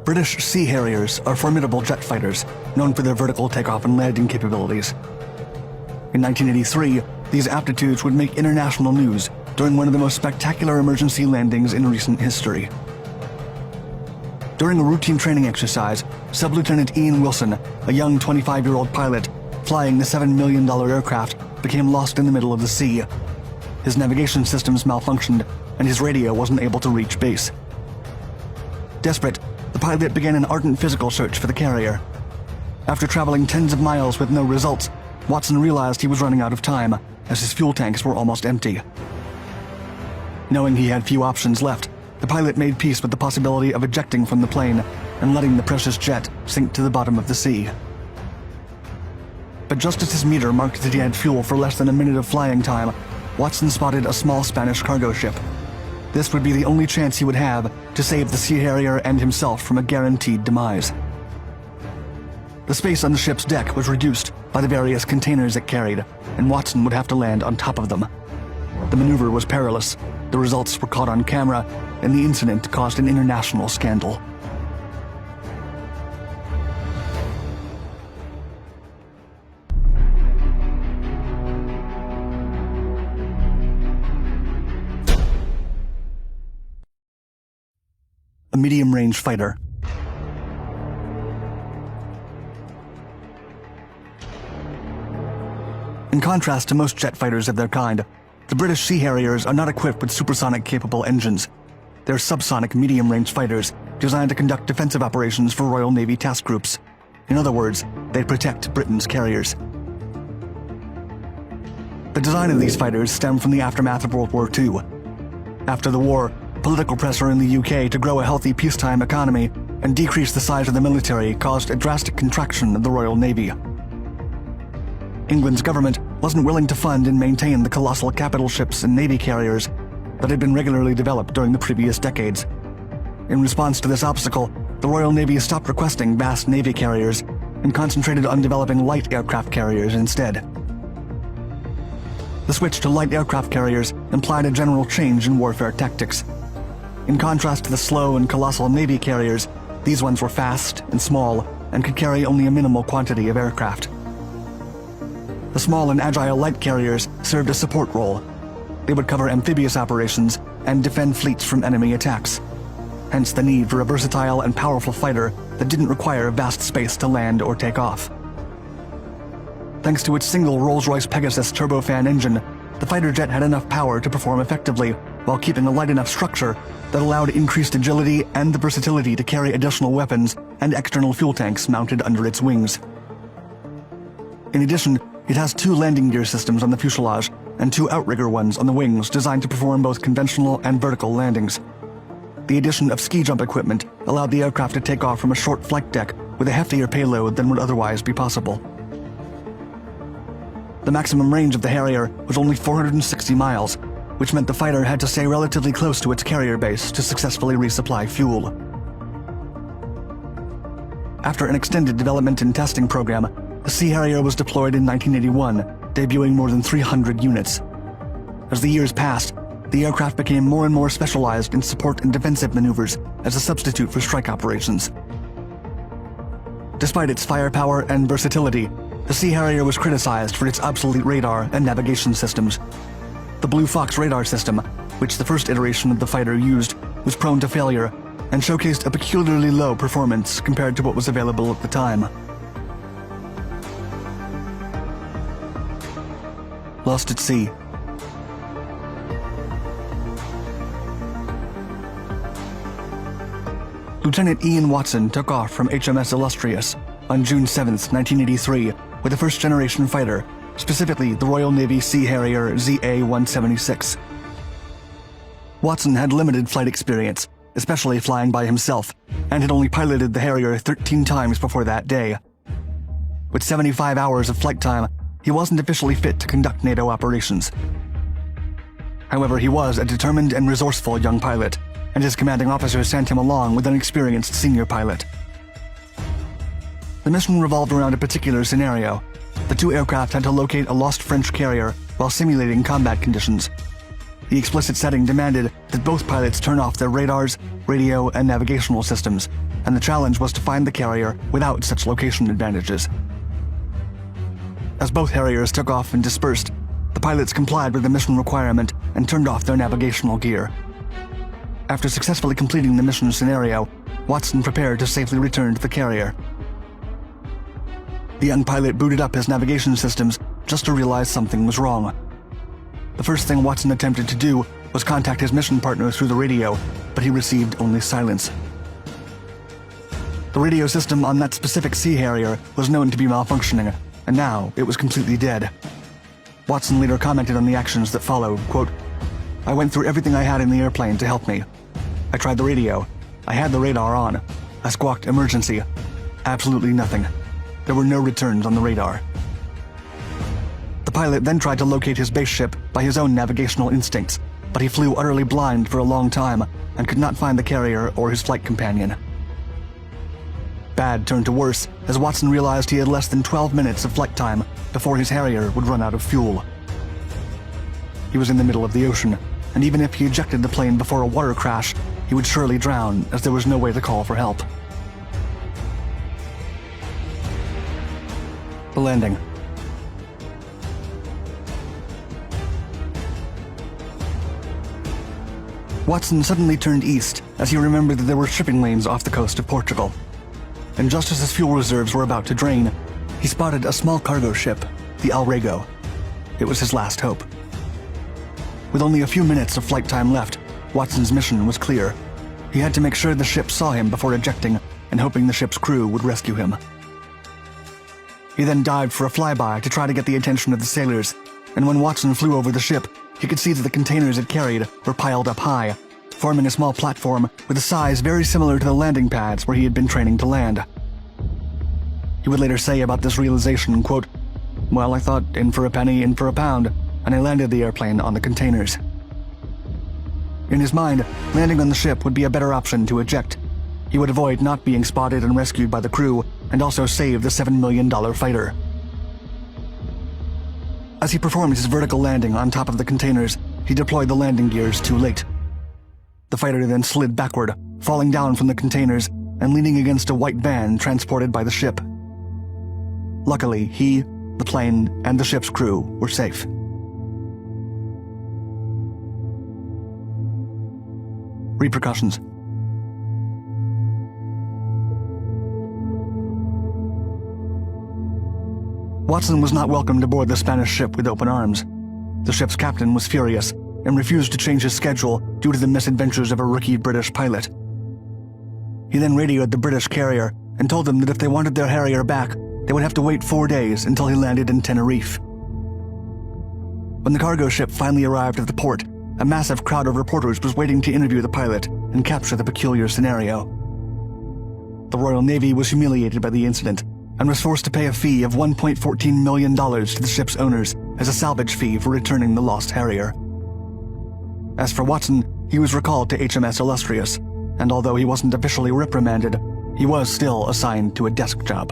British Sea Harriers are formidable jet fighters, known for their vertical takeoff and landing capabilities. In 1983, these aptitudes would make international news during one of the most spectacular emergency landings in recent history. During a routine training exercise, Sub-Lieutenant Ian Wilson, a young 25-year-old pilot flying the $7 million aircraft, became lost in the middle of the sea. His navigation systems malfunctioned, and his radio wasn't able to reach base. Desperate, the pilot began an ardent physical search for the carrier. After traveling tens of miles with no results, Watson realized he was running out of time, as his fuel tanks were almost empty. Knowing he had few options left, the pilot made peace with the possibility of ejecting from the plane and letting the precious jet sink to the bottom of the sea. But just as his meter marked that he had fuel for less than a minute of flying time, Watson spotted a small Spanish cargo ship. This would be the only chance he would have to save the Sea Harrier and himself from a guaranteed demise. The space on the ship's deck was reduced by the various containers it carried, and Watson would have to land on top of them. The maneuver was perilous, the results were caught on camera, and the incident caused an international scandal. A medium-range fighter. In contrast to most jet fighters of their kind, the British Sea Harriers are not equipped with supersonic-capable engines. They're subsonic medium-range fighters designed to conduct defensive operations for Royal Navy task groups. In other words, they protect Britain's carriers. The design of these fighters stemmed from the aftermath of World War II. After the war, political pressure in the UK to grow a healthy peacetime economy and decrease the size of the military caused a drastic contraction of the Royal Navy. England's government wasn't willing to fund and maintain the colossal capital ships and navy carriers that had been regularly developed during the previous decades. In response to this obstacle, the Royal Navy stopped requesting vast navy carriers and concentrated on developing light aircraft carriers instead. The switch to light aircraft carriers implied a general change in warfare tactics. In contrast to the slow and colossal navy carriers, these ones were fast and small and could carry only a minimal quantity of aircraft. The small and agile light carriers served a support role. They would cover amphibious operations and defend fleets from enemy attacks. Hence the need for a versatile and powerful fighter that didn't require vast space to land or take off. Thanks to its single Rolls-Royce Pegasus turbofan engine, the fighter jet had enough power to perform effectively while keeping a light enough structure that allowed increased agility and the versatility to carry additional weapons and external fuel tanks mounted under its wings. In addition, it has 2 landing gear systems on the fuselage and 2 outrigger ones on the wings designed to perform both conventional and vertical landings. The addition of ski jump equipment allowed the aircraft to take off from a short flight deck with a heftier payload than would otherwise be possible. The maximum range of the Harrier was only 460 miles, which meant the fighter had to stay relatively close to its carrier base to successfully resupply fuel. After an extended development and testing program, the Sea Harrier was deployed in 1981, debuting more than 300 units. As the years passed, the aircraft became more and more specialized in support and defensive maneuvers as a substitute for strike operations. Despite its firepower and versatility, the Sea Harrier was criticized for its obsolete radar and navigation systems. The Blue Fox radar system, which the first iteration of the fighter used, was prone to failure and showcased a peculiarly low performance compared to what was available at the time. Lost at sea. Lieutenant Ian Watson took off from HMS Illustrious on June 7, 1983, with a first-generation fighter, specifically the Royal Navy Sea Harrier ZA-176. Watson had limited flight experience, especially flying by himself, and had only piloted the Harrier 13 times before that day. With 75 hours of flight time, he wasn't officially fit to conduct NATO operations. However, he was a determined and resourceful young pilot, and his commanding officer sent him along with an experienced senior pilot. The mission revolved around a particular scenario. The 2 aircraft had to locate a lost French carrier while simulating combat conditions. The explicit setting demanded that both pilots turn off their radars, radio, and navigational systems, and the challenge was to find the carrier without such location advantages. As both Harriers took off and dispersed, the pilots complied with the mission requirement and turned off their navigational gear. After successfully completing the mission scenario, Watson prepared to safely return to the carrier. The young pilot booted up his navigation systems just to realize something was wrong. The first thing Watson attempted to do was contact his mission partner through the radio, but he received only silence. The radio system on that specific Sea Harrier was known to be malfunctioning, and now it was completely dead. Watson later commented on the actions that followed, quote, "I went through everything I had in the airplane to help me. I tried the radio. I had the radar on. I squawked emergency. Absolutely nothing. There were no returns on the radar." The pilot then tried to locate his base ship by his own navigational instincts, but he flew utterly blind for a long time and could not find the carrier or his flight companion. Bad turned to worse as Watson realized he had less than 12 minutes of flight time before his Harrier would run out of fuel. He was in the middle of the ocean, and even if he ejected the plane before a water crash, he would surely drown as there was no way to call for help. The landing. Watson suddenly turned east as he remembered that there were shipping lanes off the coast of Portugal. And just as his fuel reserves were about to drain, he spotted a small cargo ship, the Alrego. It was his last hope. With only a few minutes of flight time left, Watson's mission was clear. He had to make sure the ship saw him before ejecting and hoping the ship's crew would rescue him. He then dived for a flyby to try to get the attention of the sailors, and when Watson flew over the ship, he could see that the containers it carried were piled up high, forming a small platform with a size very similar to the landing pads where he had been training to land. He would later say about this realization, quote, "Well, I thought in for a penny, in for a pound, and I landed the airplane on the containers." In his mind, landing on the ship would be a better option to eject. He would avoid not being spotted and rescued by the crew, and also save the $7 million fighter. As he performed his vertical landing on top of the containers, he deployed the landing gears too late. The fighter then slid backward, falling down from the containers and leaning against a white van transported by the ship. Luckily, he, the plane, and the ship's crew were safe. Repercussions. Watson was not welcomed aboard the Spanish ship with open arms. The ship's captain was furious and refused to change his schedule due to the misadventures of a rookie British pilot. He then radioed the British carrier and told them that if they wanted their Harrier back, they would have to wait 4 days until he landed in Tenerife. When the cargo ship finally arrived at the port, a massive crowd of reporters was waiting to interview the pilot and capture the peculiar scenario. The Royal Navy was humiliated by the incident and was forced to pay a fee of $1.14 million to the ship's owners as a salvage fee for returning the lost Harrier. As for Watson, he was recalled to HMS Illustrious, and although he wasn't officially reprimanded, he was still assigned to a desk job.